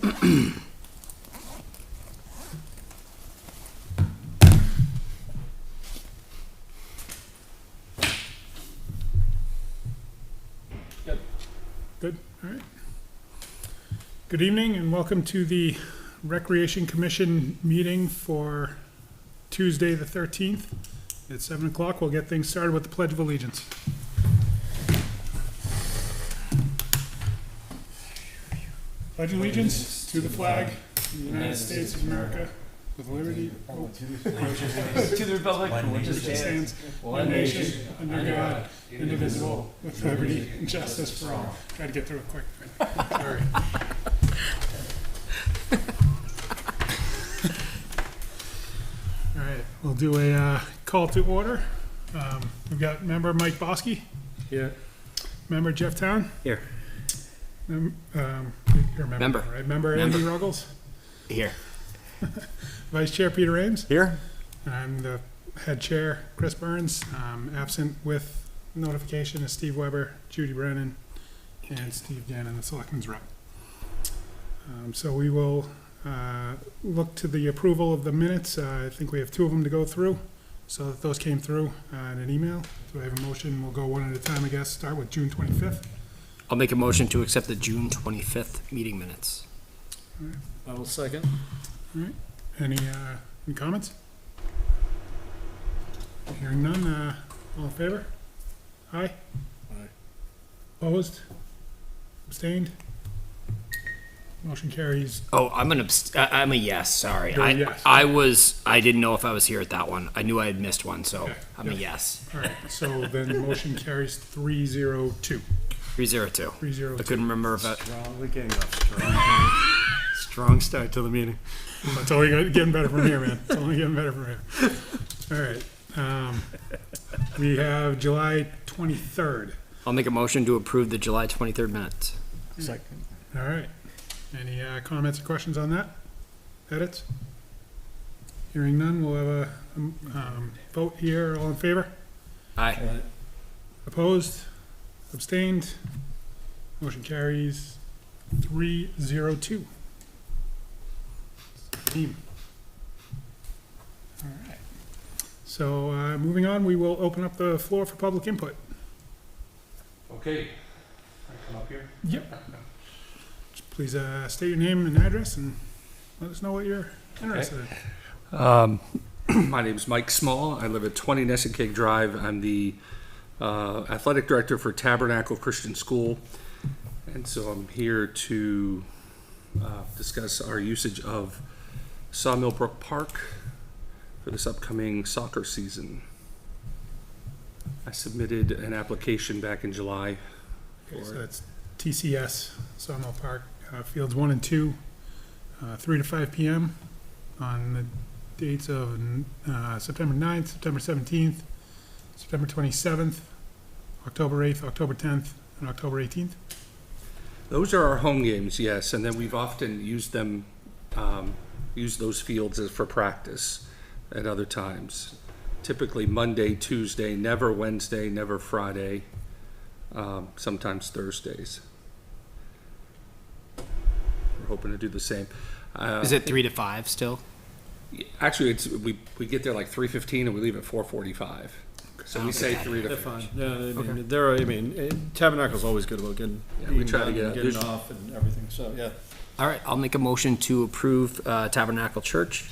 Good. All right. Good evening and welcome to the Recreation Commission meeting for Tuesday the 13th at 7 o'clock. We'll get things started with the Pledge of Allegiance. Pledge allegiance to the flag of the United States of America with liberty to the republic for which it stands, one nation, under God, indivisible, with liberty and justice for all. Try to get through it quick. Sorry. All right, we'll do a call to order. We've got member Mike Bosky. Here. Member Jeff Town. Here. You're a member, right? Member Andy Ruggles. Here. Vice Chair Peter Ames. Here. I'm the head chair, Chris Burns. Absent with notification is Steve Weber, Judy Brennan, and Steve Gannon, the selectman's rep. So we will look to the approval of the minutes. I think we have two of them to go through. So that those came through in an email. Do I have a motion? We'll go one at a time, I guess. Start with June 25th. I'll make a motion to accept the June 25th meeting minutes. I will second. All right. Any comments? Hearing none. All in favor? Aye. Aye. Opposed? Abstained? Motion carries. Oh, I'm a yes, sorry. You're a yes. I didn't know if I was here at that one. I knew I had missed one, so Okay. I'm a yes. All right. So then the motion carries 302. 302. 302. I couldn't remember if I, Strongly getting off strong start to the meeting. It's only getting better from here, man. It's only getting better from here. All right. We have July 23rd. I'll make a motion to approve the July 23rd minutes. Second. All right. Any comments or questions on that? Edits? Hearing none, we'll have a vote here. All in favor? Aye. Opposed? Abstained? Motion carries 302. Team. All right. So moving on, we will open up the floor for public input. Okay, I come up here. Yep. Please state your name and address and let us know what you're interested in. My name is Mike Small. I live at 20 Nessun Drive. I'm the athletic director for Tabernacle Christian School, and so I'm here to discuss our usage of Sawmill Brook Park for this upcoming soccer season. I submitted an application back in July. Okay, so that's TCS, Sawmill Park, Fields 1 and 2, 3 to 5 p.m. on the dates of September 9th, September 17th, September 27th, October 8th, October 10th, and October 18th. Those are our home games, yes, and then we've often used them, used those fields for practice at other times. Typically Monday, Tuesday, never Wednesday, never Friday, sometimes Thursdays. We're hoping to do the same. Is it 3 to 5 still? Actually, it's we get there like 3:15 and we leave at 4:45. So we say 3 to They're 5. fine. Yeah, I mean, Tabernacle's always good about getting, Yeah, we try to get getting off and everything, so, yeah. All right, I'll make a motion to approve Tabernacle Church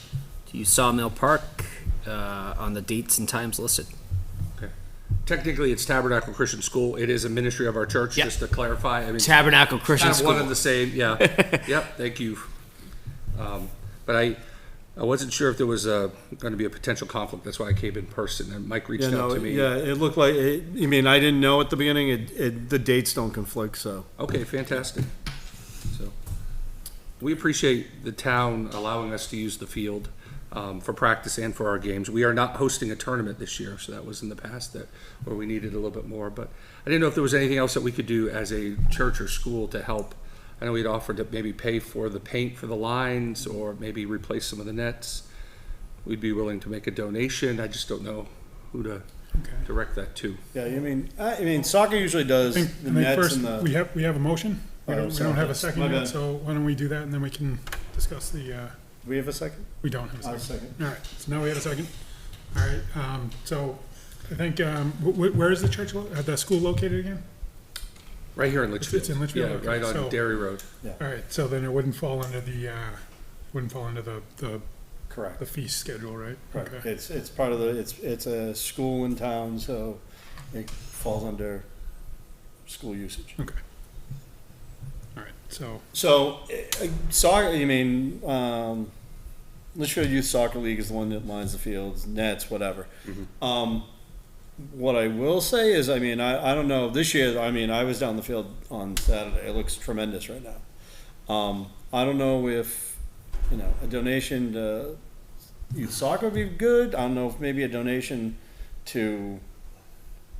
to use Sawmill Park on the dates and times listed. Okay. Technically, it's Tabernacle Christian School. It is a ministry of our church, Yep. just to clarify. I mean, Tabernacle Christian kind of School. one and the same. Yeah. Yep. Thank you. But I wasn't sure if there was going to be a potential conflict. That's why I came in person. And Mike reached out to me. Yeah, it looked like, I mean, I didn't know at the beginning, the dates don't conflict, so. Okay, fantastic. So we appreciate the town allowing us to use the field for practice and for our games. We are not hosting a tournament this year, so that was in the past where we needed a little bit more. But I didn't know if there was anything else that we could do as a church or school to help. I know we'd offered to maybe pay for the paint for the lines or maybe replace some of the nets. We'd be willing to make a donation. I just don't know who to direct that to. Yeah, I mean, soccer usually does I the think nets first and the. we have a motion. We don't have a second My yet, bad. so why don't we do that and then we can discuss the, Do we have a second? we don't have a I'll second. second. All right, so now we have a second. All right, so I think, where is the church, the school located again? Right here in Litchfield. It's in Litchfield, Yeah, okay, right on so- Dairy Road. All right, so then it wouldn't fall under the, the Correct. fee schedule, right? Right. Okay. It's part of the, it's a school in town, so it falls under school usage. Okay. All right, so, So, soccer, Litchfield Youth Soccer League is the one that lines the fields, nets, whatever. What I will say is, I don't know, this year, I was down the field on Saturday, it looks tremendous right now. I don't know if, a donation to youth soccer would be good, I don't know if maybe a donation to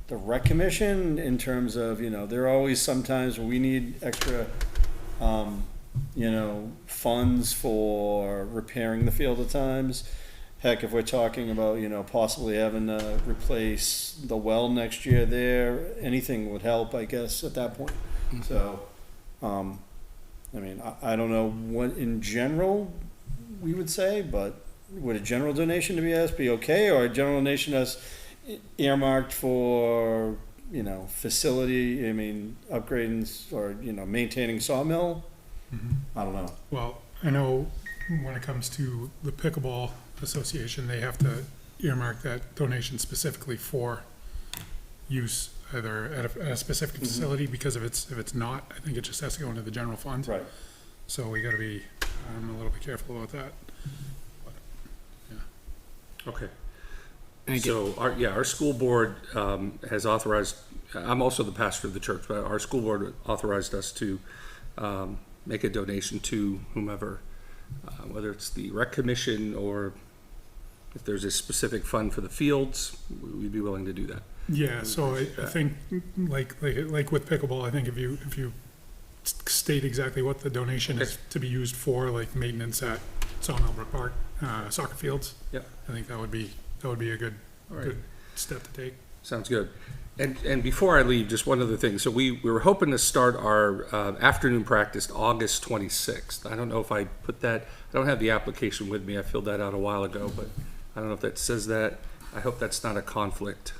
the rec commission in terms of, there are always sometimes where we need extra, funds for repairing the field at times. Heck, if we're talking about, possibly having to replace the well next year there, anything would help, I guess, at that point. So, I don't know what in general we would say, but would a general donation to be asked be okay, or a general donation that's earmarked for, facility, upgrading or, maintaining sawmill? I don't know. well, I know when it comes to the pickleball association, they have to earmark that donation specifically for use either at a specific facility, because if it's not, I think it just has to go into the general fund. Right. So we gotta be, a little bit careful about that. Okay. And again- So, our school board has authorized, I'm also the pastor of the church, but our school board authorized us to make a donation to whomever, whether it's the rec commission or if there's a specific fund for the fields, we'd be willing to do that. Yeah, so I think, like with pickleball, I think if you state exactly what the donation is to be used for, like maintenance at Sawmill Brook Park, soccer fields. Yep. I think that would be a good, All right. good step to take. Sounds good. And before I leave, just one other thing. So we were hoping to start our afternoon practice August 26th. I don't know if I put that, I don't have the application with me. I filled that out a while ago, but I don't know if that says that. I hope that's not a conflict.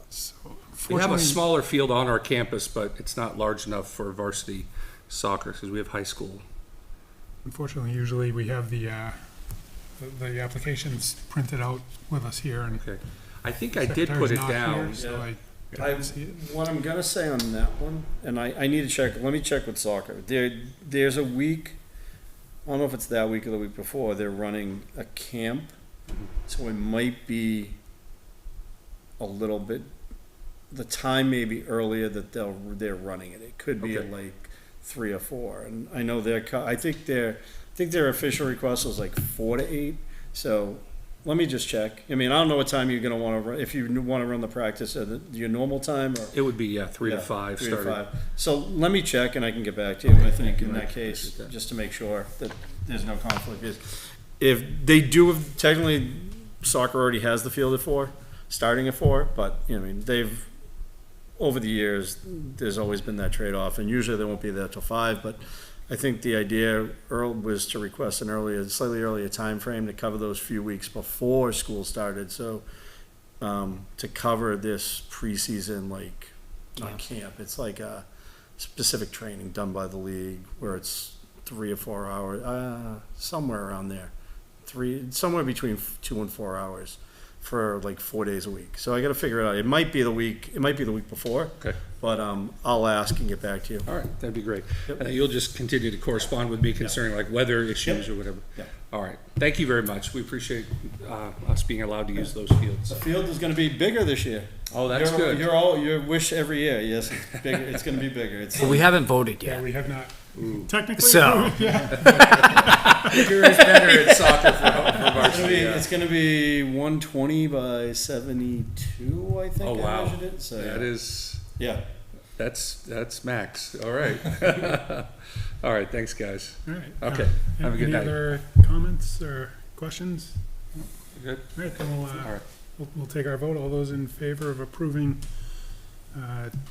So We have a fortunately, smaller field on our campus, but it's not large enough for varsity soccer because we have high school. unfortunately, usually we have the applications printed out with us here, and Okay. I think I did put Secretary's it not down. here, so I I, didn't see it. what I'm gonna say on that one, and I need to check, let me check with soccer. There's a week, I don't know if it's that week or the week before, they're running a camp, so it might be a little bit, the time may be earlier that they're running it. It could be at Okay. like 3 or 4, and I know I think their official request was like 4 to 8, so let me just check. I don't know what time you're gonna wanna run, if you wanna run the practice at your normal time, or? It would be, 3 to Yeah, 5 3 to starting. 5. So let me check and I can get back to you, I think, in that case, Appreciate that. just to make sure that there's no conflict. If they do, technically, soccer already has the field at 4, starting at 4, but, they've, over the years, there's always been that trade-off, and usually they won't be there till 5, but I think the idea was to request slightly earlier time frame to cover those few weeks before school started, so to cover this preseason, like, not camp, it's like a specific training done by the league where it's 3 or 4 hours, somewhere around there, somewhere between 2 and 4 hours for like 4 days a week. So I got to figure it out. It might be the week before. Okay. But I'll ask and get back to you. All right, that'd be great. Yep. And you'll just continue to correspond with me concerning like weather issues or whatever. Yep. All right, thank you very much. We appreciate us being allowed to use those fields. The field is going to be bigger this year. Oh, that's good. Your wish every year. Yes, it's bigger. It's going to be bigger. It's But we haven't voted Yeah, yet. we have not technically. So- Bigger is better at soccer for varsity. Yeah. it's going to be 120 by 72. I think. Oh, wow. I measured it. So That is, yeah. that's max. All right. All right, thanks, guys. All right. Okay, have a good Any night. other comments or questions? Good? All right, then All right. we'll take our vote. All those in favor of approving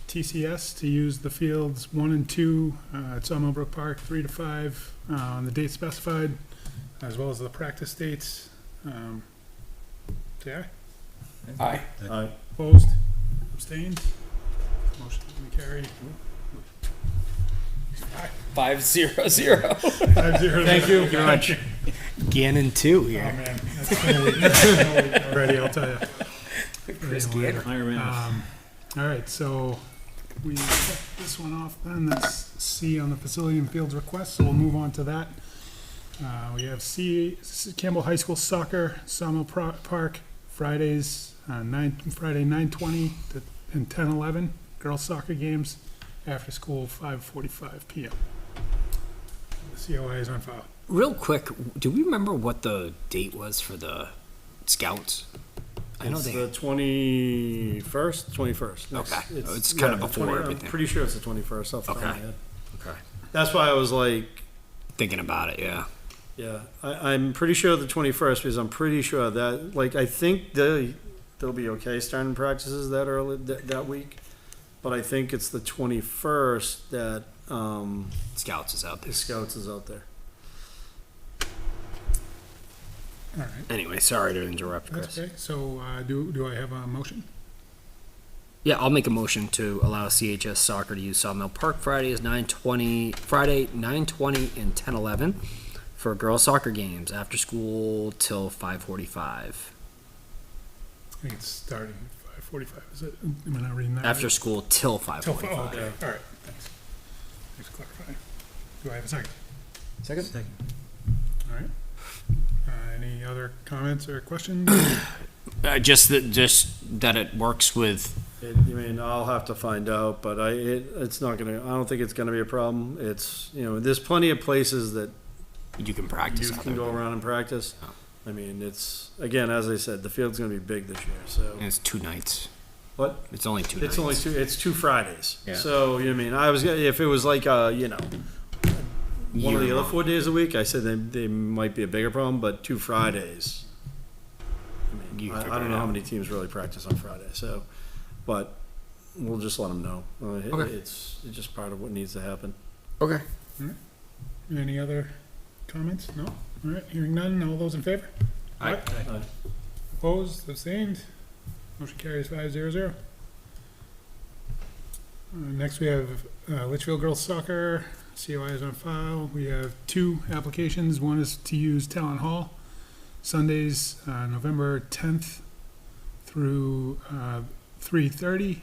TCS to use the fields 1 and 2 at Sawmill Brook Park, 3 to 5 on the date specified, as well as the practice dates. Say aye. Aye. Opposed? Abstained? Motion carried. Aye. 5-0-0. 5-0. Thank you very much. Gannon 2 Oh, here. man. That's been a week already, I'll tell you. Chris Gannon. All right, so we check this one off then. That's C on the facility and fields request, so we'll move on to that. We have C, Campbell High School soccer, Sawmill Park, Fridays, Friday 9:20 and 10:11, girls soccer games, after school 5:45 PM. The COI is on file. Real quick, do we remember what the date was for the scouts? I know It's they. the 21st. Okay. It's kinda before everything. I'm pretty sure it's the 21st. Off the top of my Okay. head. Okay. That's why I was like, Thinking about it, yeah. yeah, I'm pretty sure the 21st because I'm pretty sure that, like, I think they'll be okay starting practices that early that week, but I think it's the 21st that Scouts is out the there. Scouts is out there. All right, Anyway, sorry to interrupt, that's Chris. okay. So do I have a motion? Yeah, I'll make a motion to allow CHS soccer to use Sawmill Park Friday 9:20 and 10:11 for girls soccer games after school till 5:45. I think it's starting at 5:45, is it? Am I not reading that? After right? school till Till 5:45. okay, all right, thanks. Thanks for clarifying. Do I have a second? Second. All right. Any other comments or questions? Just that it works with. I mean, I'll have to find out, but it's not gonna. I don't think it's gonna be a problem. It's, there's plenty of places that You can practice you out can there. go around and practice. Oh. I mean, it's, again, as I said, the field's gonna be big this year. So And it's 2 nights. what? It's only 2 It's nights. only two Fridays. Yeah. So, I mean, if it was like, one of the Year other long. 4 days a week, I said they might be a bigger problem, but 2 Fridays. I You mean, can I figure don't it know how out. many teams really practice on Friday, so, but we'll just let them know. Okay. It's just part of what needs to happen. Okay. Any other comments? No? All right, hearing none, all those in favor? Aye. Opposed, abstained? Motion carries 5-0-0. Next, we have Litchfield girls soccer, COI is on file. We have 2 applications. One is to use Talon Hall, Sundays, November 10th through 3:30,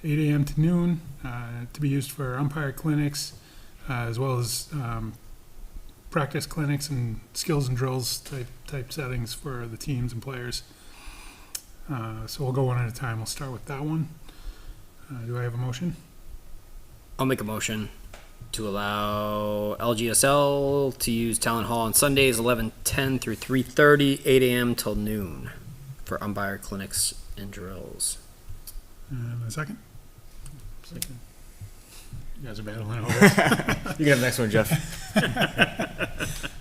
8 AM to noon, to be used for umpire clinics, as well as practice clinics and skills and drills type settings for the teams and players. So we'll go one at a time. We'll start with that one. Do I have a motion? I'll make a motion to allow LGSL to use Talon Hall on Sundays 11:10 through 3:30, 8 AM till noon for umpire clinics and drills. A second? Second. You guys are battling over this. You can have the next one, Jeff.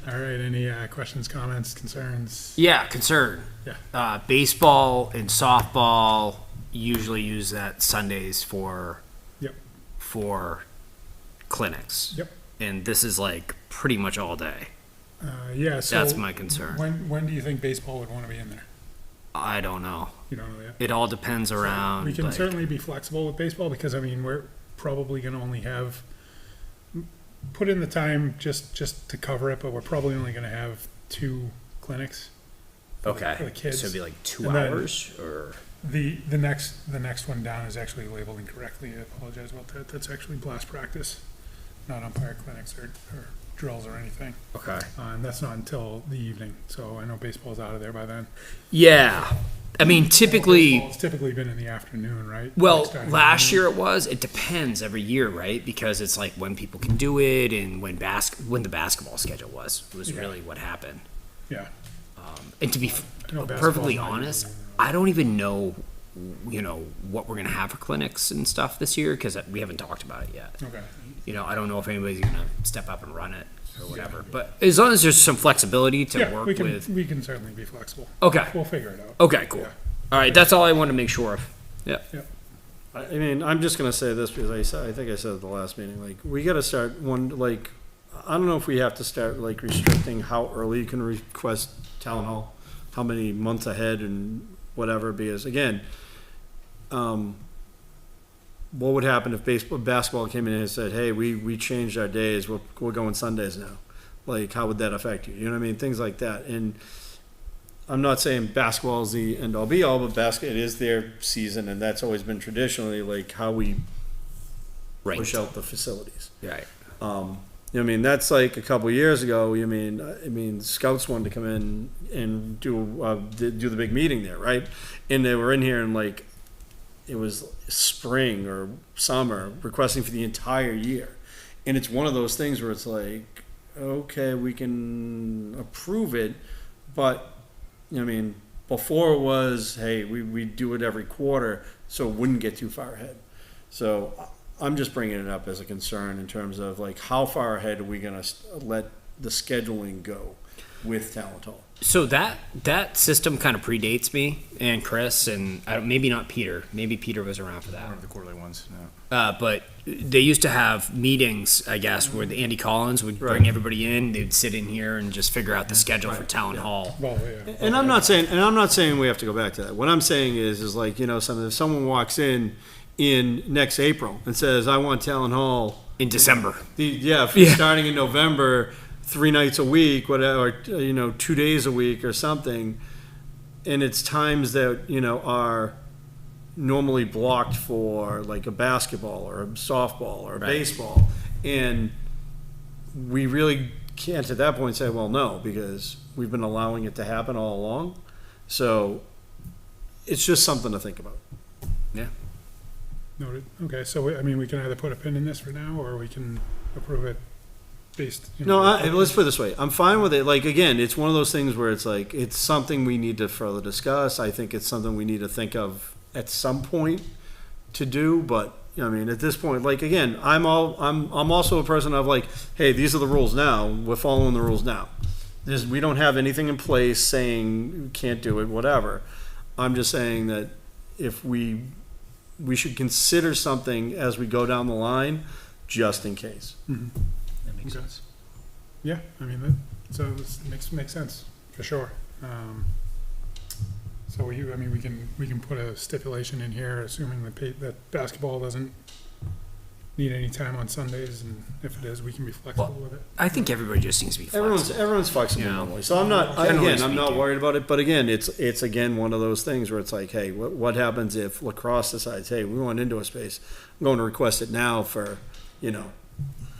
All right, any questions, comments, concerns? Yeah, concern. Yeah. Baseball and softball usually use that Sundays for Yep. for clinics. Yep. And this is like pretty much all day. Yeah, so. That's my concern. When do you think baseball would want to be in there? I don't know. You don't know yet? It all depends around. We can like- certainly be flexible with baseball because, I mean, we're probably gonna only have, put in the time just to cover it, but we're probably only gonna have 2 clinics. Okay. For the kids. So it'd be like 2 And then- hours or. The next one down is actually labeled incorrectly. I apologize about that. That's actually blast practice, not umpire clinics or drills or anything. Okay. And that's not until the evening, so I know baseball's out of there by then. Yeah. I mean, typically, It's typically been in the afternoon, right? well, Like starting last at year it was. It depends every year, right? Because it's like when people can do it and when the basketball schedule was Yeah. really what happened. noon. Yeah. And to be I know perfectly basketball's not honest, usually- I don't even know, what we're gonna have for clinics and stuff this year because we haven't talked about it yet. Okay. I don't know if anybody's gonna step up and run it or whatever. But as long as there's some flexibility to Yeah, work we can, with. we can certainly be flexible. Okay. We'll figure it out. Okay. Cool. Yeah. All right. That's all I wanted to make sure of. Yeah. I mean, I'm just gonna say this because I think I said at the last meeting, like, we gotta start like, I don't know if we have to start like restricting how early you can request town hall, how many months ahead and whatever, because again, what would happen if basketball came in and said, hey, we changed our days, we're going Sundays now? Like, how would that affect you? You know what I mean? Things like that. And I'm not saying basketball is the end all be all, but it is their season, and that's always been traditionally like how we Right. push out the facilities. Right. You know what I mean? That's like a couple of years ago. I mean, scouts wanted to come in and do the big meeting there, right? And they were in here and like, it was spring or summer requesting for the entire year. And it's one of those things where it's like, okay, we can approve it, but, you know what I mean, before it was, hey, we do it every quarter, so it wouldn't get too far ahead. So I'm just bringing it up as a concern in terms of like, how far ahead are we gonna let the scheduling go with Talent Hall? So that system kind of predates me and Chris, and maybe not Peter. Maybe Peter was around for that. One of the quarterly ones, no. But they used to have meetings, I guess, where the Andy Collins would bring Right. everybody in. They'd sit in here and just figure out the schedule for town hall. Well, yeah. And I'm not saying we have to go back to that. What I'm saying is like, you know, if someone walks in next April and says, I want Talent Hall In December. starting in November, 3 nights a week, whatever, or, you know, 2 days a week or something, and it's times that, you know, are normally blocked for like a basketball or a softball or a Right. baseball, and we really can't at that point say, well, no, because we've been allowing it to happen all along. So it's just something to think about. Yeah. Noted. Okay, so I mean, we can either put a pin in this for now, or we can approve it based. No, let's put it this way. I'm fine with it. Like, again, it's one of those things where it's like, it's something we need to further discuss. I think it's something we need to think of at some point to do, but, you know, I mean, at this point, like, again, I'm also a person of like, hey, these are the rules now. We're following the rules now. We don't have anything in place saying you can't do it, whatever. I'm just saying that if we should consider something as we go down the line, just in case. That makes Okay. sense. Yeah, I mean, so this makes sense, for sure. So we can put a stipulation in here, assuming that basketball doesn't need any time on Sundays, and if it is, we can be flexible with it. I think everybody just needs to be flexible. Everyone's flexible Yeah. normally, so I'm not. Generally I'm not speaking. worried about it. But again, it's again one of those things where it's like, hey, what happens if lacrosse decides, hey, we want indoor space? I'm going to request it now for, you know,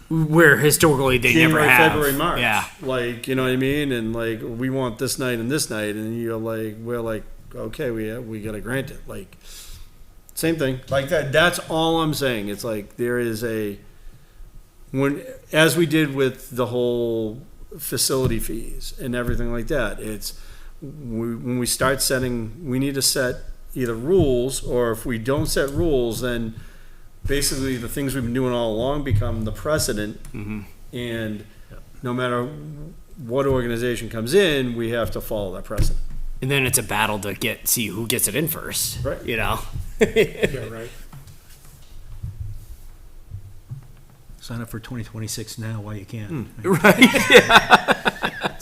Where historically they never January, have. February, March. Yeah. Like, you know what I mean? And like, we want this night and this night, and we're like, okay, we gotta grant it. Like, same thing. Like that. That's all I'm saying. It's like there is as we did with the whole facility fees and everything like that. It's when we start setting, we need to set either rules, or if we don't set rules, then basically the things we've been doing all along become the precedent. And no matter what organization comes in, we have to follow that precedent. And then it's a battle to see who gets it in first. Right. You know? Yeah, right. Sign up for 2026 now while you can. It's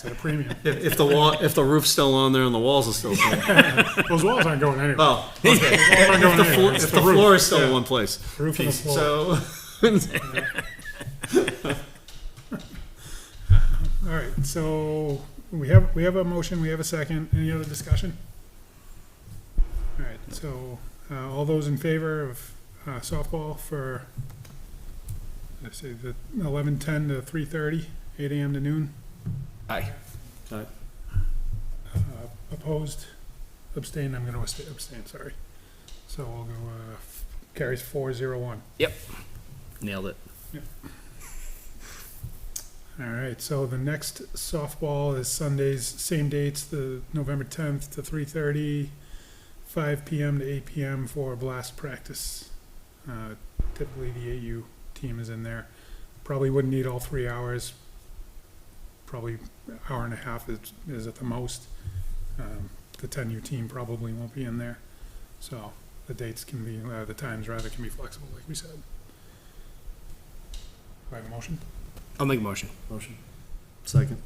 at a premium. If the roof's still on there and the walls are still there. Those walls aren't going anywhere. Oh, Those walls aren't going anywhere. if It's the roof. floor is still Yeah. in one place. Roof and the floor. So, All right, so we have a motion, we have a second. Any other discussion? All right, so all those in favor of softball for, let's say, the 11:10 to 3:30, 8 a.m. to noon? Aye. Opposed? Abstained? I'm going to abstain, sorry. So we'll go, carries 4-0-1. Yep. Nailed it. All right, so the next softball is Sundays, same dates, the November 10th to 3:30, 5 p.m. to 8 p.m. for blast practice. Typically, the AU team is in there. Probably wouldn't need all 3 hours. Probably hour and a half is at the most. The 10U team probably won't be in there. So the dates can be, the times rather can be flexible, like we said. Do I have a motion? I'll make a motion. Motion. Second.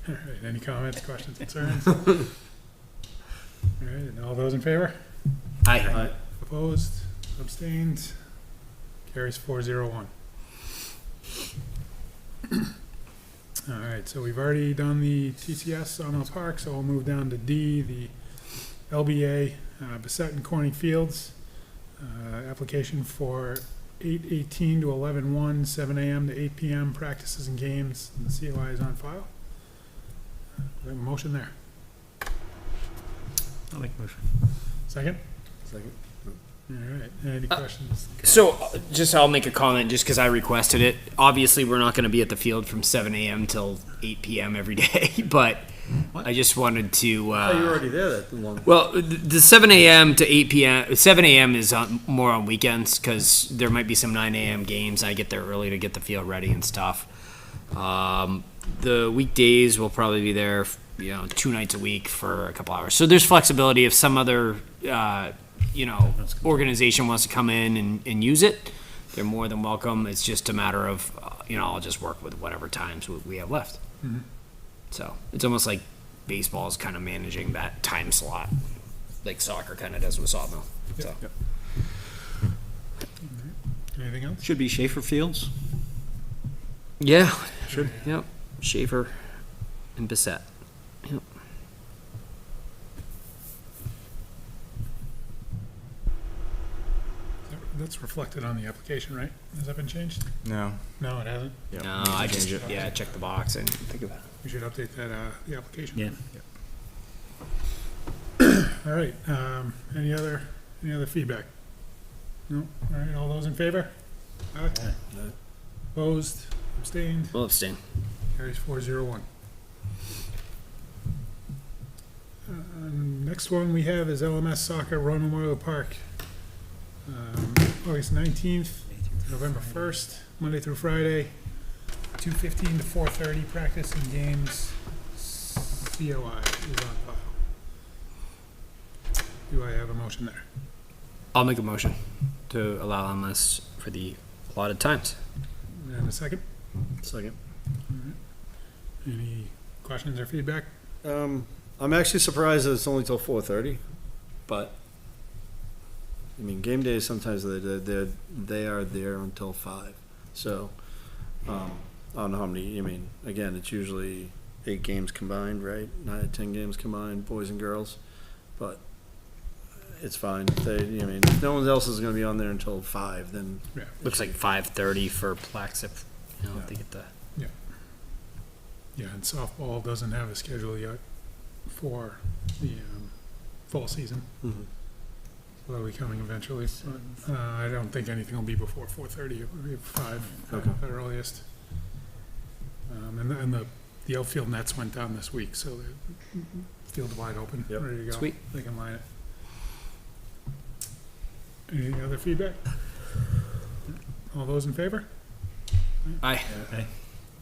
All right, any comments, questions, concerns? All right, and all those in favor? Aye. Aye. Opposed, abstained, carries 4-0-1. All right, so we've already done the TCS on the park, so we'll move down to D, the LBA, Bissett and Corning Fields. Application for 8/18 to 11/1, 7 a.m. to 8 p.m. practices and games, and the COI is on file. We have a motion there. I'll make a motion. Second? Second. All right, any questions? So, just I'll make a comment just because I requested it. Obviously, we're not going to be at the field from 7 a.m. till 8 p.m. every day, but I just wanted to. Oh, you were already there that long. Well, the 7 a.m. to 8 p.m. 7 a.m. is more on weekends because there might be some 9 a.m. games. I get there early to get the field ready and stuff. The weekdays will probably be there, 2 nights a week for a couple hours. So there's flexibility if some other, organization wants to come in and use it. They're more than welcome. It's just a matter of, I'll just work with whatever times we have left. Mhm. So it's almost like baseball is kind of managing that time slot, like soccer kind of does with softball. So. Yep. Anything else? Should be Schaefer Fields. Yeah. Should. Yep. Schaefer and Bissett. Yep. That's reflected on the application, right? Has that been changed? No. No, it hasn't. No, I just check the box and think of that. We should update that, the application. Yeah. All right, any other feedback? No? All right, all those in favor? Aye. Opposed, abstained, We'll abstain. carries 4-0-1. Next one we have is LMS Soccer Royal Memorial Park. August 19th, November 1st, Monday through Friday, 2:15 to 4:30, practice and games. COI is on file. Do I have a motion there? I'll make a motion to allow LMS for the allotted times. And a second? Second. Any questions or feedback? I'm actually surprised that it's only till 4:30, but I mean, game days sometimes they are there until 5. So I don't know how many. I mean, again, it's usually 8 games combined, right? 9 or 10 games combined, boys and girls, but it's fine. If no one else is going to be on there until 5, then Yeah. Looks like 5:30 for Plex if they get the. Yeah, and softball doesn't have a schedule yet for the fall season. Mhm. So that'll be coming eventually. But, I don't think anything will be before 4:30. It will be 5 Okay. at the earliest. And the outfield nets went down this week, so the field's wide open, Yep. ready to go. Sweet. They can line it. Any other feedback? All those in favor? Aye.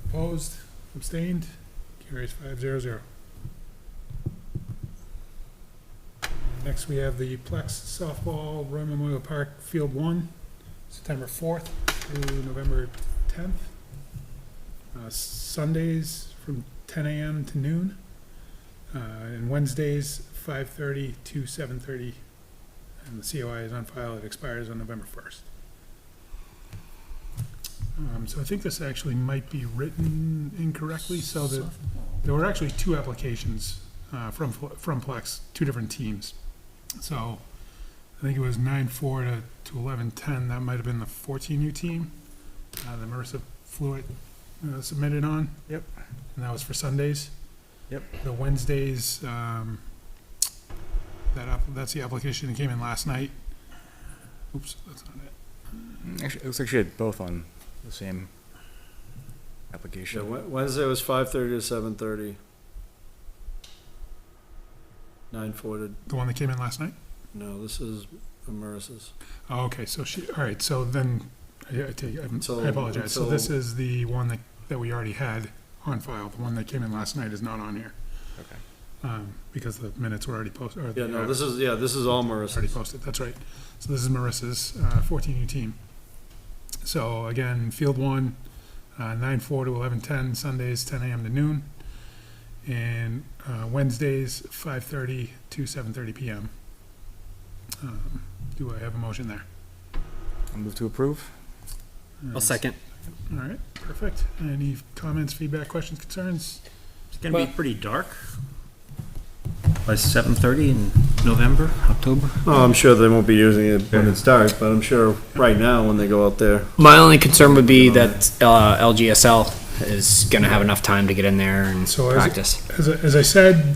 Opposed? Abstained? Carries 5-0-0. Next, we have the Plex Softball Royal Memorial Park Field 1, September 4th through November 10th. Sundays from 10 a.m. to noon, and Wednesdays 5:30 to 7:30. And the COI is on file. It expires on November 1st. So I think this actually might be written incorrectly, so that there were actually 2 applications from Plex, 2 different teams. So I think it was 9-4 to 11-10. That might have been the 14U team that Marissa Fluitt submitted on. Yep. And that was for Sundays. Yep. The Wednesdays, that's the application that came in last night. Oops, that's not it. Actually, it looks like she had both on the same Yeah, application. Wednesday was 5:30 to 7:30. 9-4 to, The one that came in last night? no, this is Marissa's. Oh, okay, so all right, so then, I apologize. So this is the one that we already had on file. The one that came in last night is not on here. Okay. because the minutes were already posted. Or Yeah, the, no, this is all already Marissa's. posted, that's right. So this is Marissa's 14U team. So again, Field 1, 9:4 to 11:10, Sundays 10 a.m. to noon, and Wednesdays 5:30 to 7:30 p.m. Do I have a motion there? I'll move to approve. I'll second. All right, perfect. Any comments, feedback, questions, concerns? It's gonna be pretty dark by 7:30 in November, October. Oh, I'm sure they won't be using it when it's dark, but I'm sure right now when they go out there. My only concern would be that LGSL is going to have enough time to get in there and So practice. As I said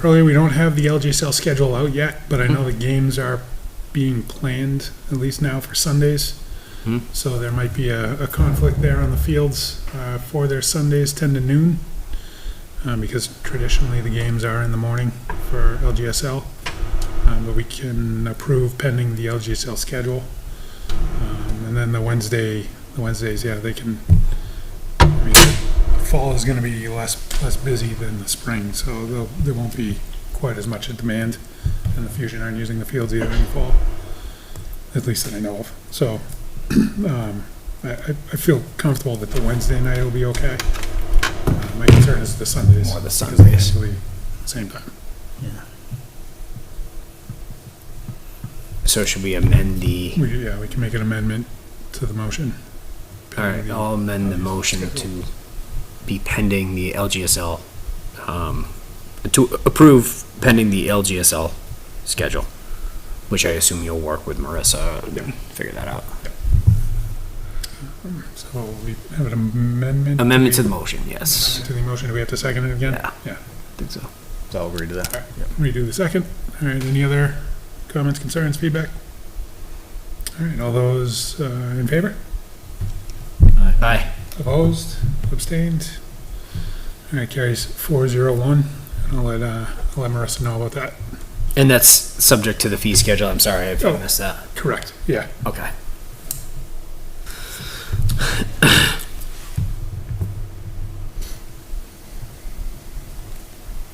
earlier, we don't have the LGSL schedule out yet, but I know the games are being planned, at least now, for Sundays. Hmm. So there might be a conflict there on the fields for their Sundays 10 to noon, because traditionally the games are in the morning for LGSL. But we can approve pending the LGSL schedule. And then the Wednesdays, yeah, they can, I mean, fall is gonna be less busy than the spring, so there won't be quite as much a demand, and the Fusion aren't using the fields either in the fall, at least that I know of. So, I feel comfortable that the Wednesday night will be okay. My concern is the Sundays. More the because they Sundays. usually same time. So should we amend the? We can make an amendment to the motion. All right, I'll amend the motion to be pending the LGSL, to approve pending the LGSL schedule, which I assume you'll work with Marissa and figure that out. So we have an amendment. Amendment to the motion, yes. Amendment to the motion. Do we have to second it again? Yeah. Yeah. I think so. So I'll agree to that. Redo the second. All right, any other comments, concerns, feedback? All right, all those in favor? Aye. Opposed? Abstained? All right, carries 401. And I'll let Marissa know about that. And that's subject to the fee schedule. I'm sorry if I missed that. Correct, yeah. Okay.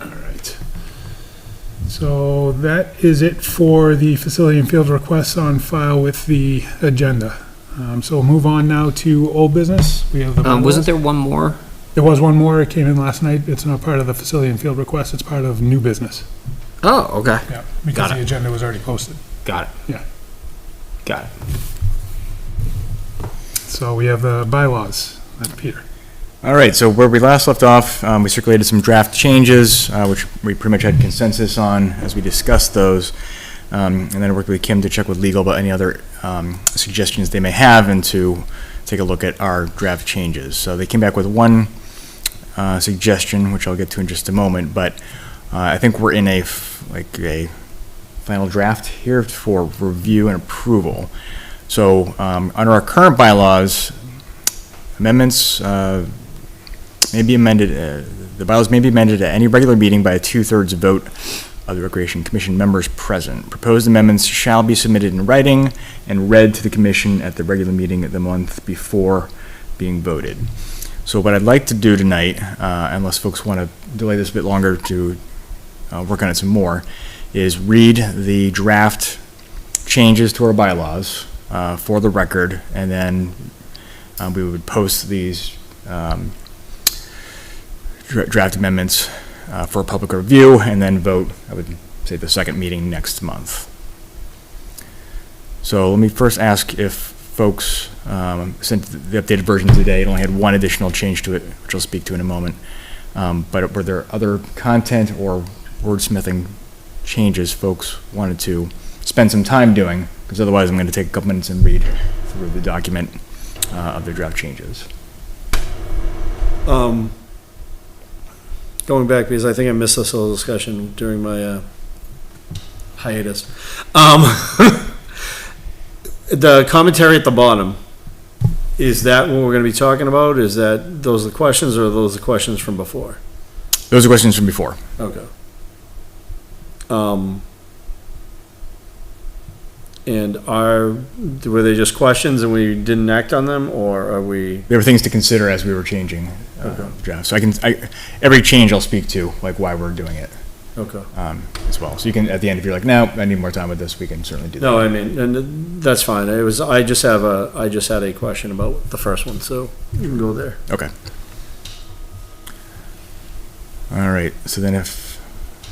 All right. So that is it for the facility and field requests on file with the agenda. So we'll move on now to old business. We have the Wasn't there one more? There was one more. It came in last night. It's not part of the facility and field request. It's part of new business. Oh, okay. Yeah, because Got it. the agenda was already posted. Got it. Yeah. Got it. So we have the bylaws. That's Peter. All right, so where we last left off, we circulated some draft changes, which we pretty much had consensus on as we discussed those. And then I worked with Kim to check with legal about any other suggestions they may have and to take a look at our draft changes. So they came back with one suggestion, which I'll get to in just a moment, but I think we're in a final draft here for review and approval. So under our current bylaws, amendments may be amended, the bylaws may be amended at any regular meeting by a 2/3 vote of the Recreation Commission members present. Proposed amendments shall be submitted in writing and read to the commission at the regular meeting of the month before being voted. So what I'd like to do tonight, unless folks want to delay this a bit longer to work on it some more, is read the draft changes to our bylaws for the record, and then we would post these draft amendments for public review, and then vote, I would say, the second meeting next month. So let me first ask if folks, since the updated version today, it only had one additional change to it, which I'll speak to in a moment, but were there other content or wordsmithing changes folks wanted to spend some time doing? Because otherwise I'm going to take a couple minutes and read through the document of the draft changes. Going back, because I think I missed this whole discussion during my hiatus. The commentary at the bottom, is that what we're going to be talking about? Is that those are the questions, or are those the questions from before? Those are questions from before. Okay. And were they just questions and we didn't act on them, or are we? There were things to consider as we were changing drafts. So every change I'll speak to, like why we're doing it Okay. as well. So you can, at the end, if you're like, no, I need more time with this, we can certainly do that. No, I mean, and that's fine. I just had a question about the first one, so you can go there. Okay. All right, so then if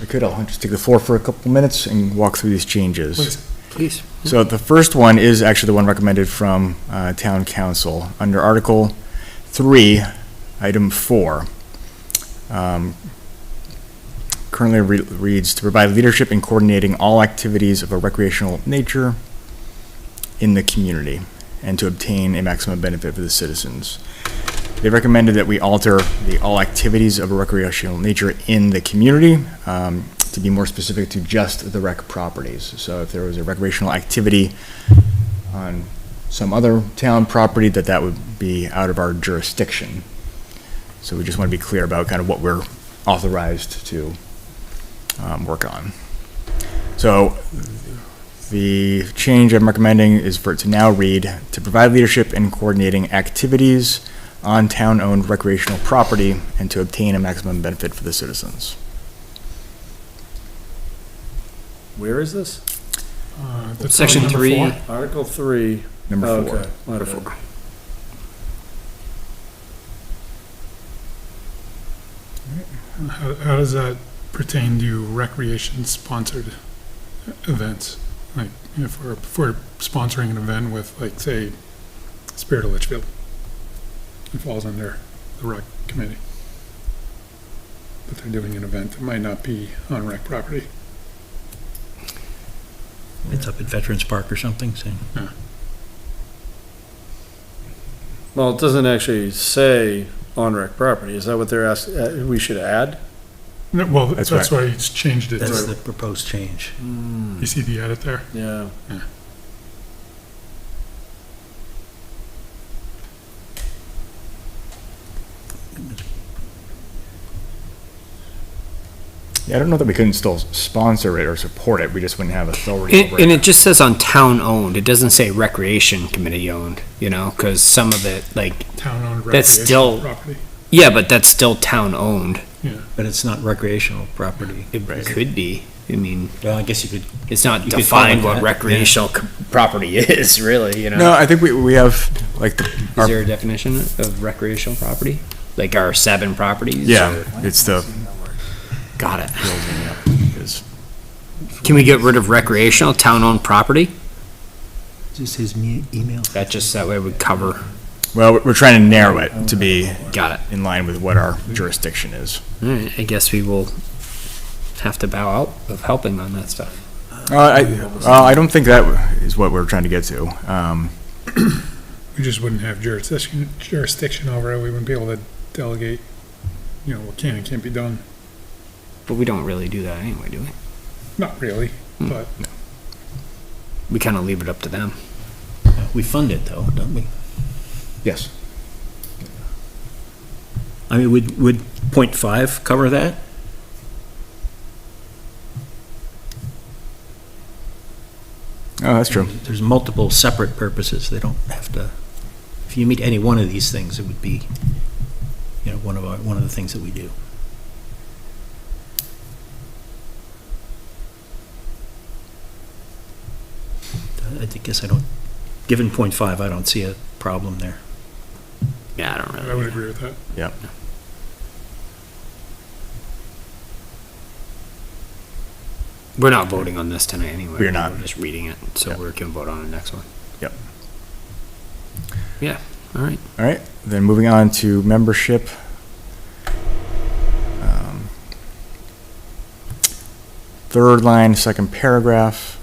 I could, I'll just take the floor for a couple minutes and walk through these changes. Please. Please. So the first one is actually the one recommended from Town Council. Under Article 3, Item 4, currently reads, to provide leadership in coordinating all activities of a recreational nature in the community and to obtain a maximum benefit for the citizens. They recommended that we alter the all activities of a recreational nature in the community to be more specific to just the rec properties. So if there was a recreational activity on some other town property, that would be out of our jurisdiction. So we just want to be clear about kind of what we're authorized to work on. So the change I'm recommending is for it to now read, to provide leadership in coordinating activities on town-owned recreational property and to obtain a maximum benefit for the citizens. Where is this? That's Section number 3. 4. Article 3. Number 4. Okay. Number Okay. 4. How does that pertain to recreation-sponsored events? Like, if we're sponsoring an event with, like, say, Spirit of Litchfield, it falls under the rec committee. But they're doing an event that might not be on rec property. It's up at Veterans Park or something, saying. Well, it doesn't actually say on rec property. Is that what they're asking, we should add? No, well, That's that's right. why it's changed it. That's to- the proposed change. You see the edit there? Yeah. Yeah, I don't know that we couldn't still sponsor it or support it, we just wouldn't have authority over And it. it just says on town owned. It doesn't say recreation committee owned, you know, because some of it, like, Town-owned That's recreational still- property. yeah, but that's still town owned. Yeah. But it's not recreational property. It could be. I mean, Well, I guess you could, it's not You could defined call it what that, recreational property is, really, you know. No, I think we have, like, Is there a definition of recreational property? Like our 7 properties? yeah, or- it's the, Got it. is- Can we get rid of recreational town-owned property? is this his email? That way we cover. well, we're trying to narrow it to be Got it. in line with what our jurisdiction is. All right, I guess we will have to bow out of helping on that stuff. I don't think that is what we're trying to get to. We just wouldn't have jurisdiction over it. We wouldn't be able to delegate, what can and can't be done. But we don't really do that anyway, do we? Not really, but We kind of leave it up to them. We fund it though, don't we? Yes. I mean, would .5 cover that? Oh, that's true. There's multiple separate purposes. They don't have to, if you meet any one of these things, it would be, one of the things that we do. Given .5, I don't see a problem there. Yeah, I don't really. I would agree with that. Yeah. We're not voting on this tonight anyway. We're not. We're just reading it, so Yep. we can vote on the next one. Yep. Yeah, all right. All right, then moving on to membership. Third line, second paragraph.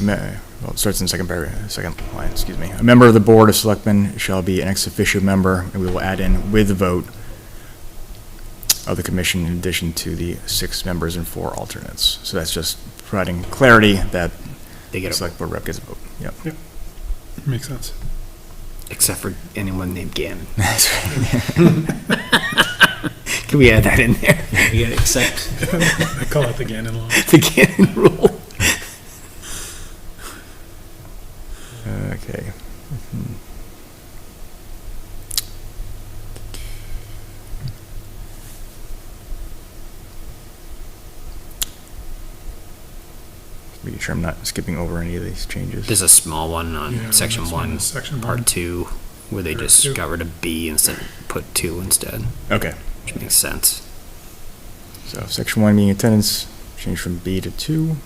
Well, it starts in second paragraph, second line, excuse me. A member of the Board of Selectmen shall be an ex officio member, and we will add in with the vote of the commission in addition to the 6 members and 4 alternates. So that's just providing clarity that They the get a select board rep gets a vote. Yep. Makes sense. except for anyone named Gannon. That's right. Can we add that in there? Yeah, except, I call it the Gannon law. The Gannon rule. Making sure I'm not skipping over any of these changes. There's a small one on Yeah, section next one one, is section one. part two, where they Part just two. got rid of B instead, put two instead, Okay, which makes sense. so section 1 meeting attendance, change from B to 2.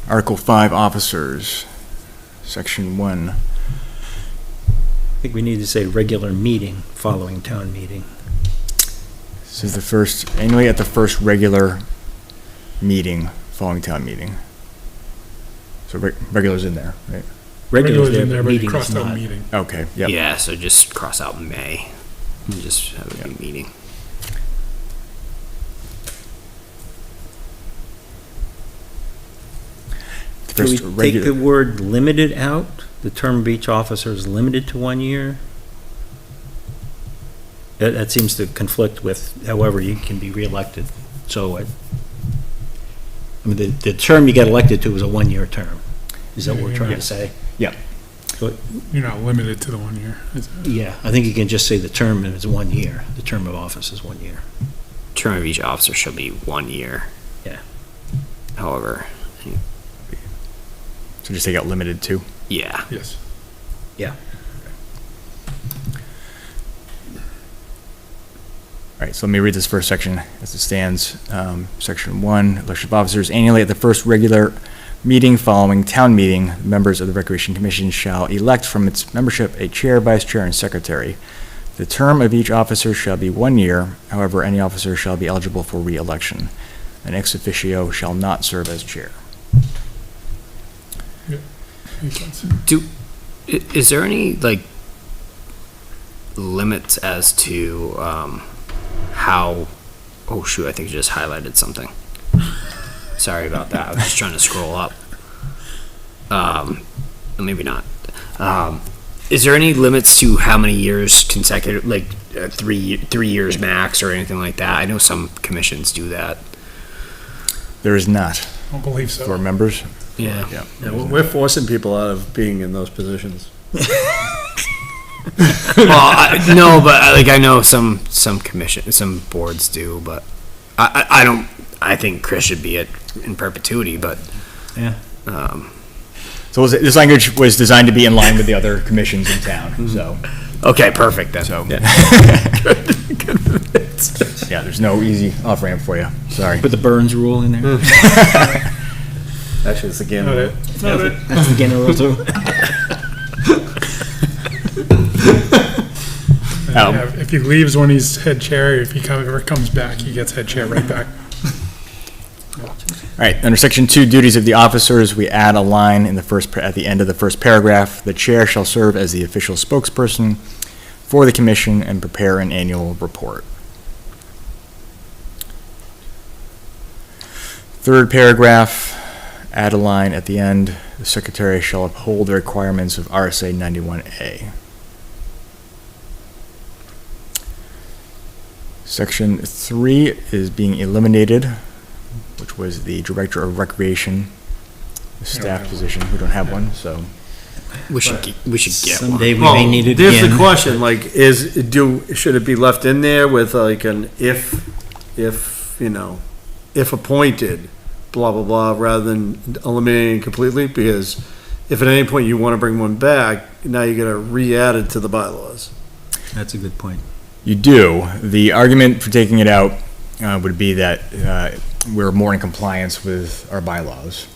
Article 5, officers, section 1. I think we need to say regular meeting following town meeting. This is the first, annually at the first regular meeting following town meeting. So regular's in there, right? Regular's in there, but but you meeting is crossed out not. meeting. Okay, yep. Yeah, so just cross out May, and just have it be meeting. The Can we first take the regular- word limited out? The term of each officer is limited to 1 year? That seems to conflict with however you can be reelected. So, I mean, the term you get elected to is a 1-year term. Is that what we're trying to say? Yeah. So, You're not limited to the 1 year. yeah, I think you can just say the term is 1 year. The term of office is 1 year. Term of each officer shall be 1 year. Yeah. However, So just take out limited to. yeah. Yes. Yeah. All right, so let me read this first section as it stands. Section 1, election of officers. Annually at the first regular meeting following town meeting, members of the Recreation Commission shall elect from its membership a chair, vice chair, and secretary. The term of each officer shall be 1 year. However, any officer shall be eligible for re-election. An ex officio shall not serve as chair. Makes sense. Is there any, like, limits as to, how, oh shoot, I think you just highlighted something. Sorry about that, I was just trying to scroll up. Maybe not. Is there any limits to how many years consecutive, like, 3 years max or anything like that? I know some commissions do that. There is not I don't believe for so. members. Yeah. Yeah. Yeah, we're forcing people out of being in those positions. Well, no, but I know some commission, some boards do, but I don't. I think Chris should be in perpetuity, but Yeah. So this language was designed to be in line with the other commissions in town, so. okay, perfect then. So, yeah, there's no easy off-ramp for you, sorry. Put the Burns rule in there. Actually, it's again. Not it. Not it. That's the beginning rule too. Yeah, if he leaves when he's head chair, if he ever comes back, he gets head chair right back. All right, under section 2, duties of the officers, we add a line in the at the end of the first paragraph. The chair shall serve as the official spokesperson for the commission and prepare an annual report. Third paragraph, add a line at the end. The secretary shall uphold the requirements of RSA 91A. Section 3 is being eliminated, which was the director of recreation, the staff position. We don't have one, so. We should get Someday one. we may need it There's the again. question, like, should it be left in there with like an if appointed, blah, blah, blah, rather than eliminating it completely? Because if at any point you want to bring one back, now you gotta re-add it to the bylaws. That's a good point. You do. The argument for taking it out would be that we're more in compliance with our bylaws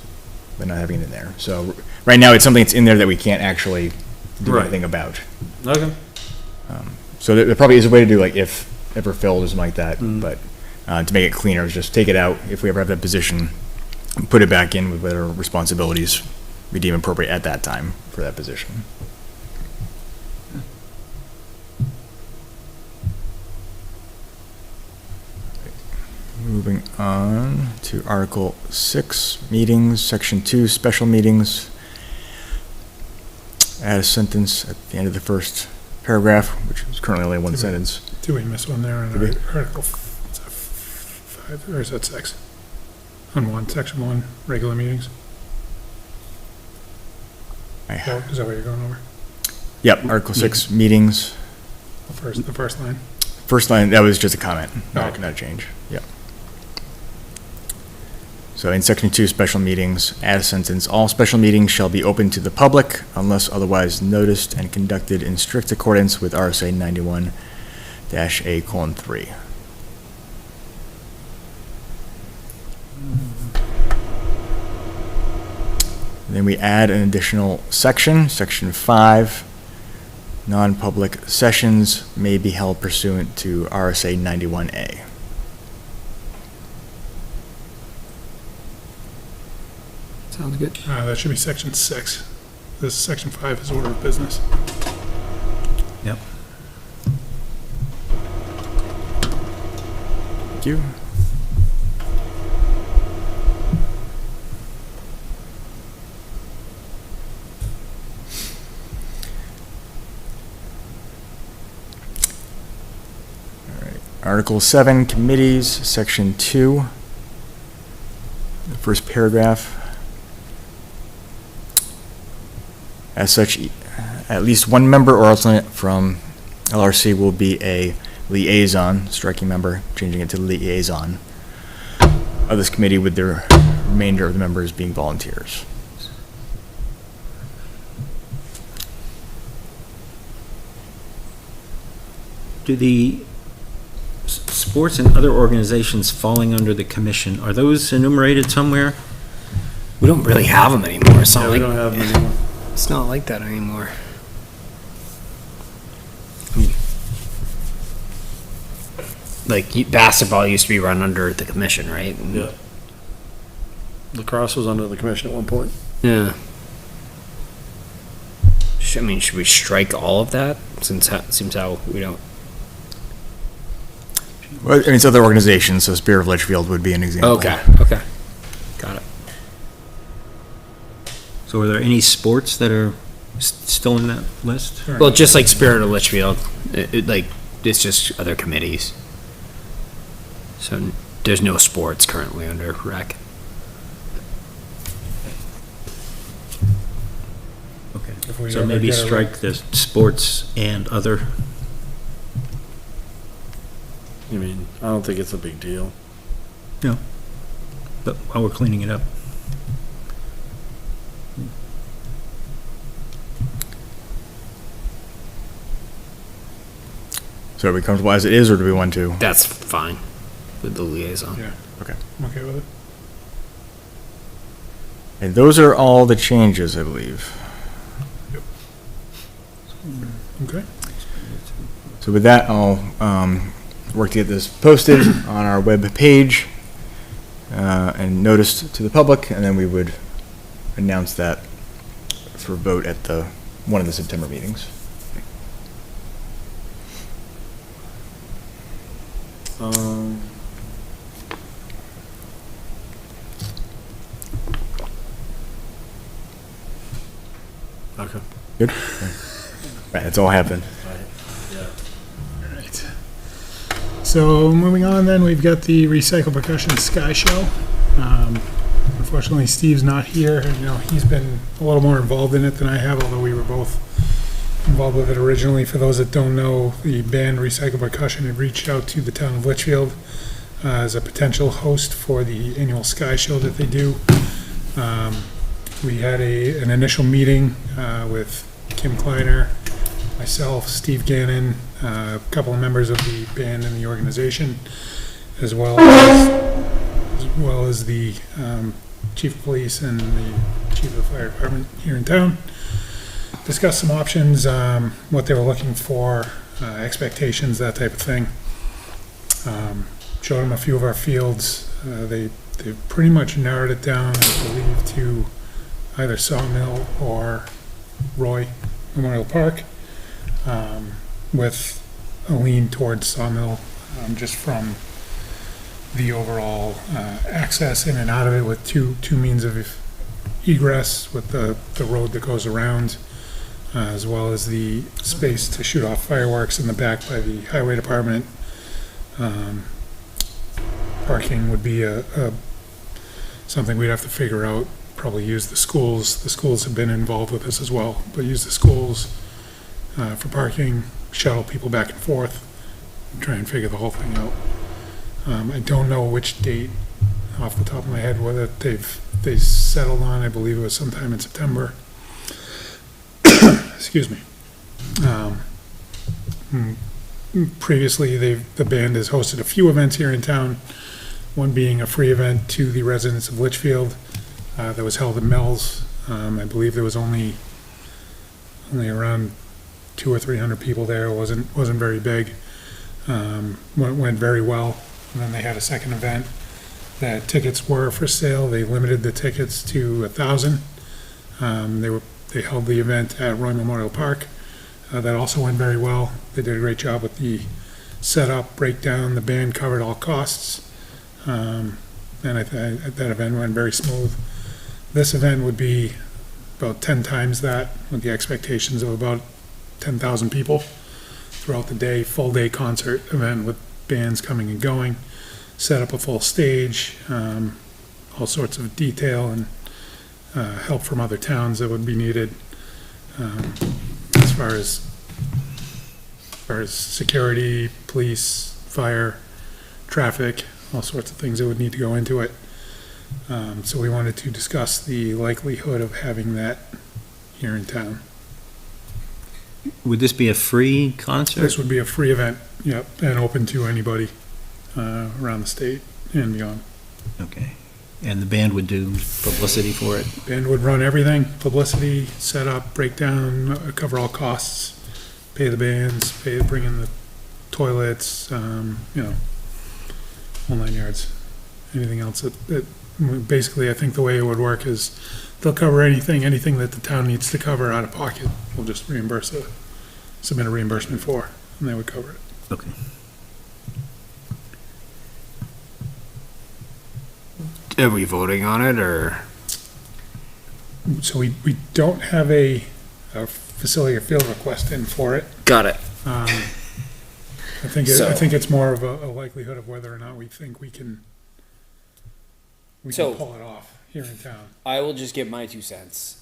by not having it in there. So right now, it's something that's in there that we can't actually do Right. anything about. Okay. So there probably is a way to do like if ever filled or something like that, but to make it cleaner, is just take it out if we ever have that position, put it back in with whatever responsibilities we deem appropriate at that time for that position. Moving on to Article 6, meetings, Section 2, special meetings. Add a sentence at the end of the first paragraph, which is currently only one sentence. Do we miss one there in Did we? Article 5, or is that 6? On 1, Section 1, regular meetings? I- Is that what you're going over? Yep, Article 6, meetings. The first line. First line, that was just a comment, Oh. not a change, yeah. So in section 2, special meetings, add a sentence, all special meetings shall be open to the public unless otherwise noticed and conducted in strict accordance with RSA 91-A:3. Then we add an additional section, section 5. Non-public sessions may be held pursuant to RSA 91A. Sounds good. That should be section 6. This section 5 is order of business. Yep. Thank you. All right. Article 7, committees, section 2. The first paragraph. As such, at least one member or alternate from LRC will be a liaison, striking member, changing it to liaison, of this committee, with the remainder of the members being volunteers. Do the sports and other organizations falling under the commission, are those enumerated somewhere? We don't really have them anymore. It's not Yeah, we like don't have them anymore. it's not like that anymore. Like basketball used to be run under the commission, right? Yeah. Lacrosse was under the commission at one point. Yeah. I mean, should we strike all of that? Since seems how we don't. Well, I mean, it's other organizations, so Spear of Litchfield would be an example. Okay. Okay. Got it. So are there any sports that are still in that list? Well, just like Spirit of Litchfield, like it's just other committees. So there's no sports currently under rec. If we So ever maybe get a- strike the sports and other. I mean, I don't think it's a big deal. But while we're cleaning it up. So are we comfortable as it is, or do we want to? That's fine with the liaison. Yeah. Okay. I'm okay with it. And those are all the changes, I believe. Okay. So with that, I'll work to get this posted on our web page and noticed to the public, and then we would announce that for vote at one of the September meetings. Okay. Good? Right, that's all happened. Right. So moving on then, we've got the Recycle Percussion Sky Show. Unfortunately, Steve's not here. You know, he's been a little more involved in it than I have, although we were both involved with it originally. For those that don't know, the band Recycle Percussion had reached out to the town of Litchfield as a potential host for the annual Sky Show that they do. We had an initial meeting with Kim Kleiner, myself, Steve Gannon, a couple of members of the band and the organization, as well as the chief of police and the chief of the fire department here in town. Discussed some options, what they were looking for, expectations, that type of thing. Showed them a few of our fields. They pretty much narrowed it down, I believe, to either Sawmill or Roy Memorial Park, with a lean towards Sawmill, just from the overall access in and out of it, with two means of egress, with the road that goes around, as well as the space to shoot off fireworks in the back by the highway department. Parking would be something we'd have to figure out. Probably use the schools. The schools have been involved with this as well, but use the schools for parking, shuttle people back and forth, try and figure the whole thing out. I don't know which date off the top of my head, whether they settled on, I believe it was sometime in September. Excuse me. Previously, the band has hosted a few events here in town, one being a free event to the residents of Litchfield that was held in Mills. I believe there was only around 200 or 300 people there. It wasn't very big. Went very well. And then they had a second event that tickets were for sale. They limited the tickets to 1,000. They held the event at Roy Memorial Park. That also went very well. They did a great job with the setup, breakdown. The band covered all costs. And that event went very smooth. This event would be about 10 times that, with the expectations of about 10,000 people throughout the day, full day concert event with bands coming and going, set up a full stage, all sorts of detail and help from other towns that would be needed, as far as security, police, fire, traffic, all sorts of things that would need to go into it. So we wanted to discuss the likelihood of having that here in town. Would this be a free concert? This would be a free event, yep, and open to anybody around the state and beyond. Okay. And the band would do publicity for it? Band would run everything, publicity, setup, breakdown, cover all costs, pay the bands, bring in the toilets, whole 9 yards. Anything else that basically, I think the way it would work is they'll cover anything that the town needs to cover out of pocket. We'll just submit a reimbursement for, and they would cover it. Okay. Are we voting on it, or? So we don't have a facility or field request in for it. Got it. I think it's more of a likelihood of whether or not we think we can So- pull it off here in town. I will just give my 2 cents.